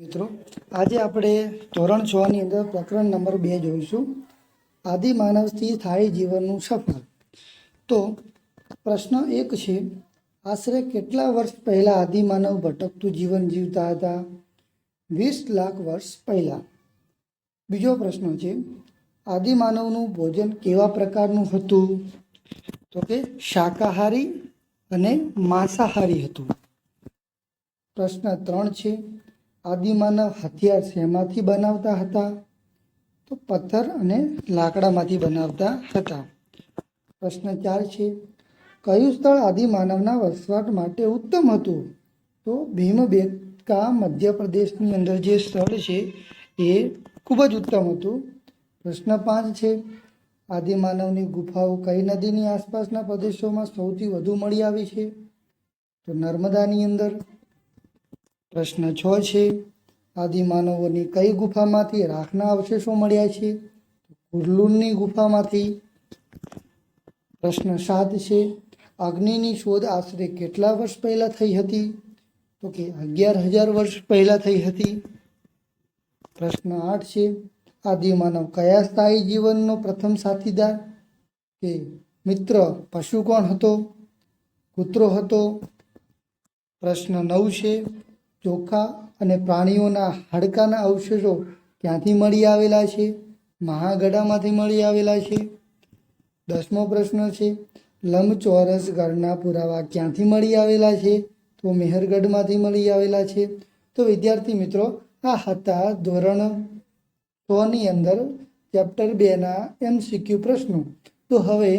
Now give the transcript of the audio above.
મિત્રો, આજે આપણે ધોરણ 6 ની અંદર પ્રકરણ નંબર 2 જોઈશું, આદિ માનવથી થાય જીવનનું સફળ. તો પ્રશ્ન 1 છે, આશરે કેટલા વર્ષ પહેલા આદિમાનવ ભટકતું જીવન જીવતા હતા? 20 લાખ વર્ષ પહેલા. બીજો પ્રશ્ન છે, આદિમાનવનું ભોજન કેવા પ્રકારનું હતું? તો કે શાકાહારી અને માંસાહારી હતું. પ્રશ્ન 3 છે, આદિમાનવ હથિયાર શેમાંથી બનાવતા હતા? તો પથ્થર અને લાકડામાંથી બનાવતા હતા. પ્રશ્ન 4 છે, કયું સ્થળ આદિમાનવના વસવાટ માટે ઉત્તમ હતું? તો ભીમબેટકા મધ્યપ્રદેશની અંદર જે સ્થળ છે એ ખૂબ જ ઉત્તમ હતું. પ્રશ્ન 5 છે, આદિમાનવની ગુફાઓ કઈ નદીની આસપાસના પ્રદેશોમાં સૌથી વધુ મળી આવી છે? તો નર્મદાની અંદર. પ્રશ્ન 6 છે, આદિમાનવોની કઈ ગુફામાંથી રાખના અવશેષો મળ્યા છે? કુર્લુનની ગુફામાંથી. પ્રશ્ન 7 છે, અગ્નિની શોધ આશરે કેટલા વર્ષ પહેલા થઈ હતી? તો કે 11,000 વર્ષ પહેલા થઈ હતી. પ્રશ્ન 8 છે, આદિમાનવ કયા સ્થાયી જીવનનો પ્રથમ સાથીદાર કે મિત્ર પશુ કોણ હતો? કૂતરો હતો. પ્રશ્ન 9 છે, ચોખા અને પ્રાણીઓના હાડકાના અવશેષો ક્યાંથી મળી આવેલા છે? મહાગઢામાંથી મળી આવેલા છે. 10મો પ્રશ્ન છે, લંબચોરસ ઘરના પુરાવા ક્યાંથી મળી આવેલા છે? તો મેહરગઢમાંથી મળી આવેલા છે. તો વિદ્યાર્થી મિત્રો, આ હતા ધોરણ 6 ની અંદર ચેપ્ટર 2 ના MCQ પ્રશ્નો. તો હવે